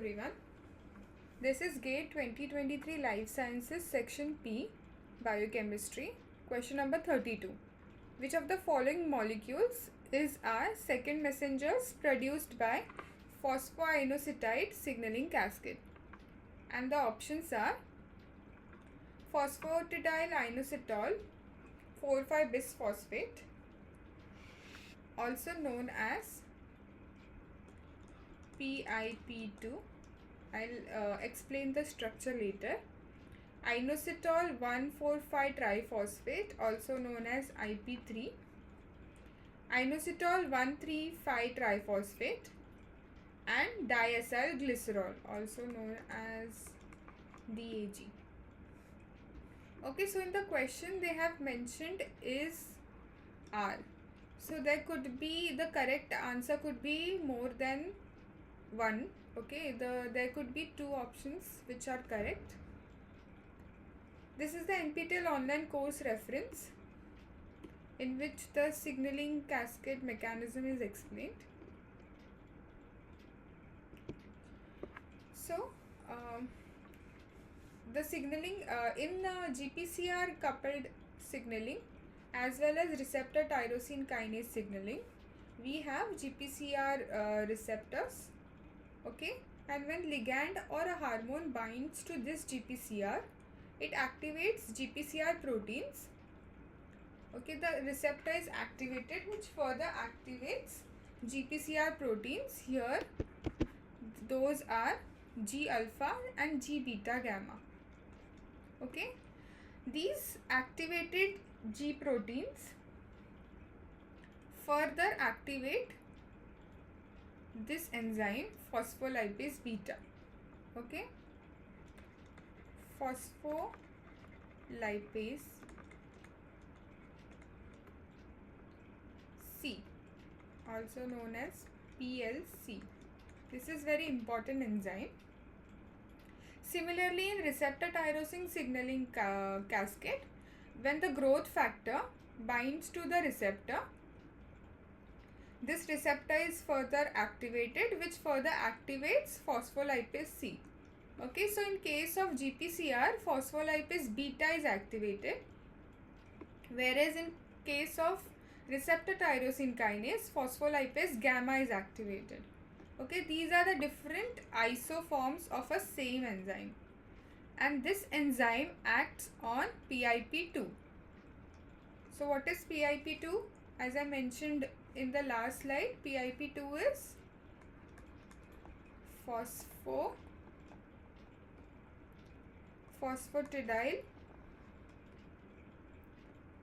everyone. This is GATE 2023 Life Sciences Section P, Biochemistry. Question number 32. Which of the following molecules are second messengers produced by phosphoinositide signaling cascade? And the options are phosphatidyl inositol 4,5-bisphosphate, also known as PIP2. I'll explain the structure later. Inositol 1,4,5-triphosphate, also known as IP3. Inositol 1,3,5-triphosphate, and diacyl glycerol, also known as DAG. Okay, so in the question they have mentioned is R. So there could be, the correct answer could be more than one. Okay, there could be two options which are correct. This is the NPTEL online course reference in which the signaling cascade mechanism is explained. So the signaling in GPCR coupled signaling as well as receptor tyrosine kinase signaling, we have GPCR receptors. Okay, and when ligand or a hormone binds to this GPCR, it activates GPCR proteins. Okay, the receptor is activated, which further activates GPCR proteins. Here those are G alpha and G beta gamma. Okay, these activated G proteins further activate this enzyme phospholipase beta. Okay, phospholipase C, also known as PLC. This is very important enzyme. Similarly, in receptor tyrosine signaling cascade, when the growth factor binds to the receptor, this receptor is further activated, which further activates phospholipase C. Okay, so in case of GPCR, phospholipase beta is activated, whereas in case of receptor tyrosine kinase, phospholipase gamma is activated. Okay, these are the different isoforms of a same enzyme, and this enzyme acts on PIP2. So what is PIP2? As I mentioned in the last slide, PIP2 is phosphatidyl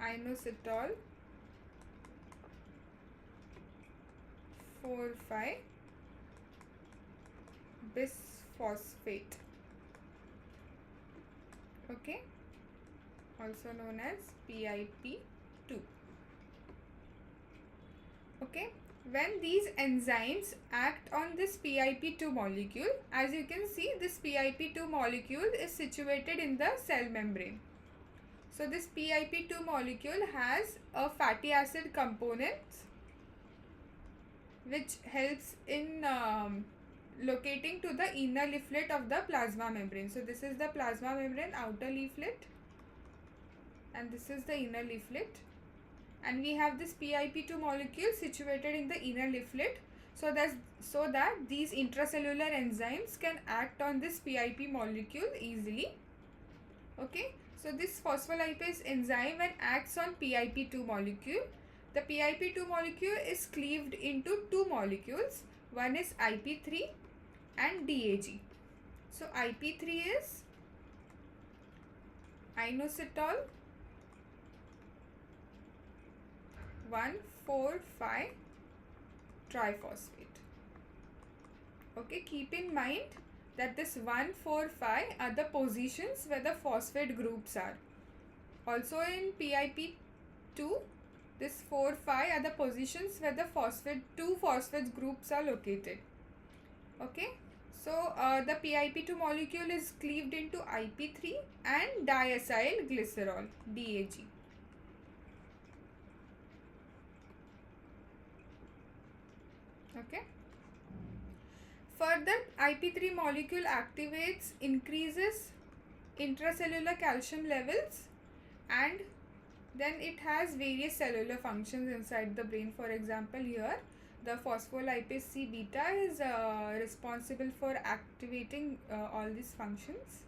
inositol 4,5-bisphosphate. Okay, also known as PIP2. Okay, when these enzymes act on this PIP2 molecule, as you can see, this PIP2 molecule is situated in the cell membrane. So this PIP2 molecule has a fatty acid component which helps in locating to the inner leaflet of the plasma membrane. So this is the plasma membrane outer leaflet, and this is the inner leaflet, and we have this PIP2 molecule situated in the inner leaflet, so that these intracellular enzymes can act on this PIP molecule easily. Okay, so this phospholipase enzyme, when acts on PIP2 molecule, the PIP2 molecule is cleaved into two molecules. One is IP3 and DAG. So IP3 is inositol 1,4,5-triphosphate. Okay, keep in mind that this 1,4,5 are the positions where the phosphate groups are. Also in PIP2, this 4,5 are the positions where the two phosphate groups are located. Okay, so the PIP2 molecule is cleaved into IP3 and diacyl glycerol, DAG. Okay, Further, IP3 molecule activates, increases intracellular calcium levels, and then it has various cellular functions inside the brain. For example, here the phospholipase C beta is responsible for activating all these functions.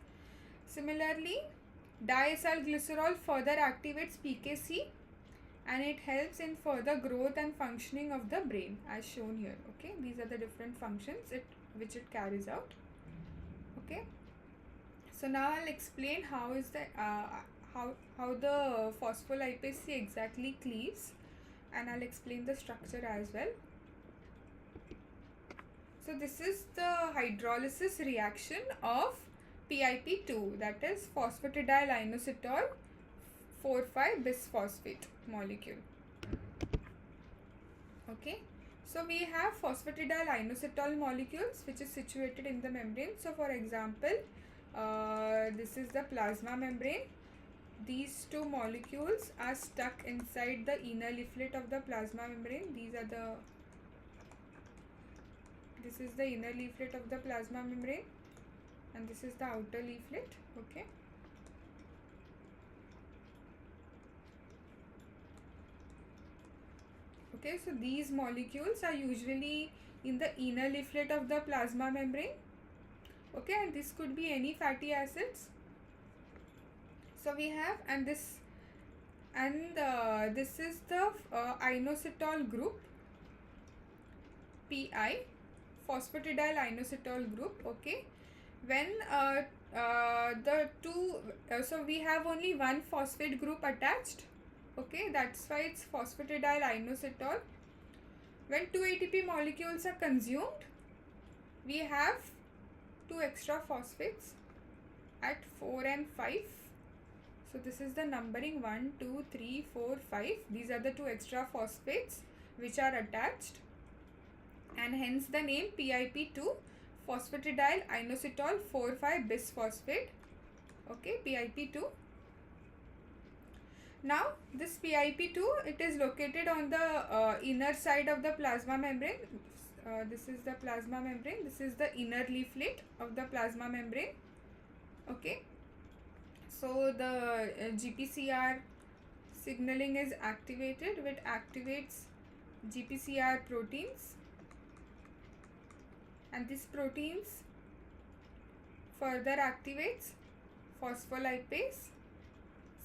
Similarly, diacylglycerol further activates PKC, and it helps in further growth and functioning of the brain as shown here. Okay, these are the different functions which it carries out. Okay, so now I'll explain how is the how the phospholipase C exactly cleaves, and I'll explain the structure as well. So this is the hydrolysis reaction of PIP2, that is phosphatidyl inositol 4,5-bisphosphate molecule. Okay, so we have phosphatidyl inositol molecules which is situated in the membrane. So for example, this is the plasma membrane. These two molecules are stuck inside the inner leaflet of the plasma membrane. This is the inner leaflet of the plasma membrane, and this is the outer leaflet. Okay, okay, so these molecules are usually in the inner leaflet of the plasma membrane. Okay, and this could be any fatty acids. So we have, and this is the inositol group, PI, phosphatidyl inositol group. Okay, when the two so we have only one phosphate group attached. Okay, that's why it's phosphatidyl inositol. When 2 ATP molecules are consumed, we have 2 extra phosphates at 4 and 5. So this is the numbering 1, 2, 3, 4, 5. These are the 2 extra phosphates which are attached, and hence the name PIP2, phosphatidyl inositol 4,5-bisphosphate. Okay, PIP2. Now this PIP2, it is located on the inner side of the plasma membrane. This is the plasma membrane. This is the inner leaflet of the plasma membrane. Okay, so the GPCR signaling is activated, which activates GPCR proteins, and these proteins further activates phospholipase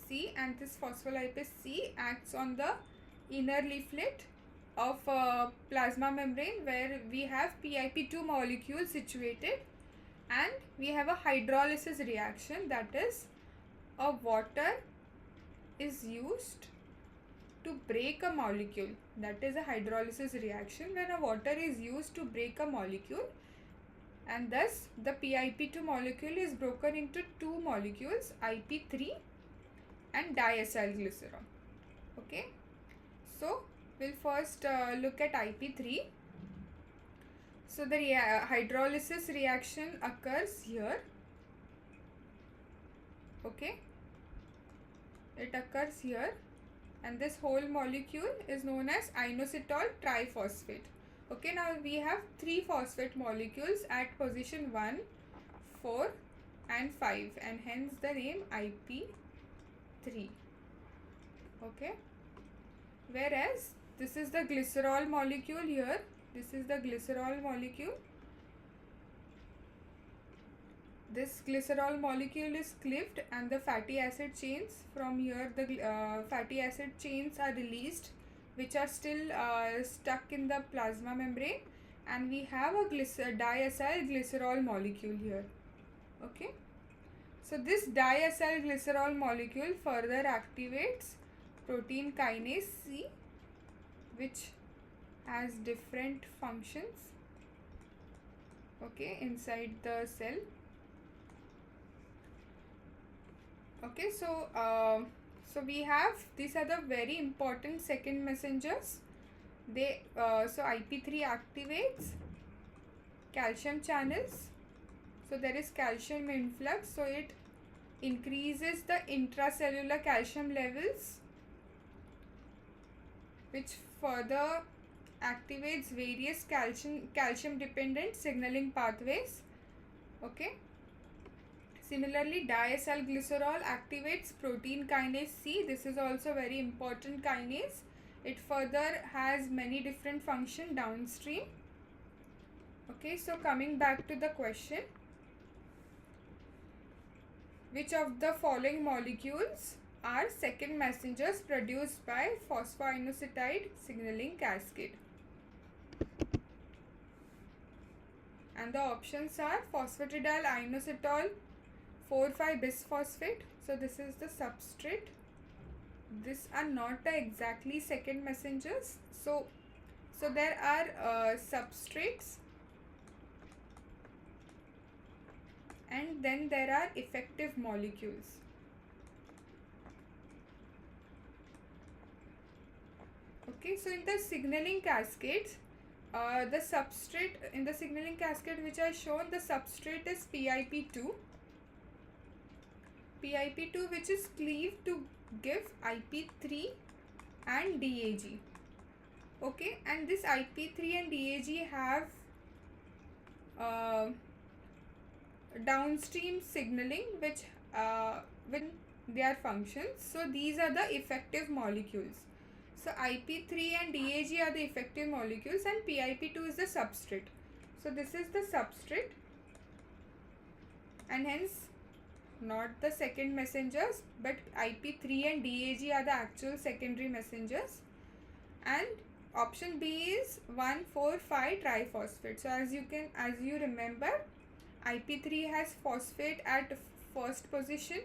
C, and this phospholipase C acts on the inner leaflet of plasma membrane where we have PIP2 molecule situated, and we have a hydrolysis reaction, that is a water is used to break a molecule. That is a hydrolysis reaction when a water is used to break a molecule, and thus the PIP2 molecule is broken into 2 molecules, IP3 and diacylglycerol. Okay, so we'll first look at IP3. So the hydrolysis reaction occurs here. Okay, it occurs here, and this whole molecule is known as inositol triphosphate. Okay, now we have 3 phosphate molecules at position 1, 4 and 5, and hence the name IP3. Okay, whereas this is the glycerol molecule here. This is the glycerol molecule. This glycerol molecule is cleaved, and the fatty acid chains from here, the fatty acid chains are released, which are still stuck in the plasma membrane, and we have a diacylglycerol molecule here. Okay, so this diacylglycerol molecule further activates protein kinase C, which has different functions, okay, inside the cell. Okay, so so we have, these are the very important second messengers. They so IP3 activates calcium channels, so there is calcium influx, so it increases the intracellular calcium levels, which further activates various calcium dependent signaling pathways. Okay. Similarly, diacylglycerol activates protein kinase C. This is also very important kinase. It further has many different function downstream. Okay, so coming back to the question, which of the following molecules are second messengers produced by phosphoinositide signaling cascade? And the options are phosphatidyl inositol 4,5-bisphosphate. So this is the substrate. These are not the exactly second messengers. So there are substrates, and then there are effective molecules. Okay, so in the signaling cascades, the substrate in the signaling cascade which I shown, the substrate is PIP2. PIP2 which is cleaved to give IP3 and DAG. Okay, and this IP3 and DAG have downstream signaling which when they are functions. So these are the effective molecules. So IP3 and DAG are the effective molecules and PIP2 is the substrate. So this is the substrate, and hence not the second messengers, but IP3 and DAG are the actual secondary messengers. And option B is 1,4,5 triphosphate. So as you remember, IP3 has phosphate at first position,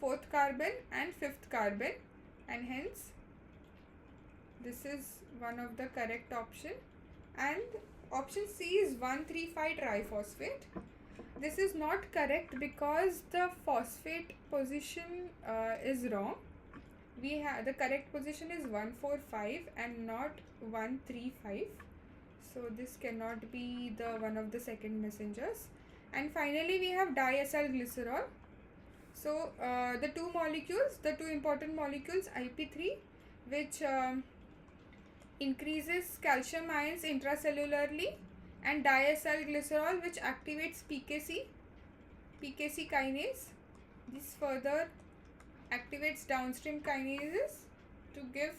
4th carbon and 5th carbon, and hence this is one of the correct option. And option C is 1,3,5 triphosphate. This is not correct because the phosphate position is wrong. We have the correct position is 1,4,5 and not 1,3,5. So this cannot be the one of the second messengers. And finally we have diacylglycerol. So the two important molecules, IP3 which increases calcium ions intracellularly, and diacylglycerol which activates PKC kinase. This further activates downstream kinases to give.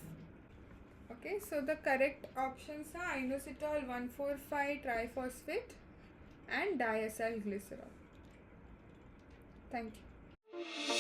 Okay, so the correct options are inositol 1,4,5 triphosphate and diacylglycerol. Thank you.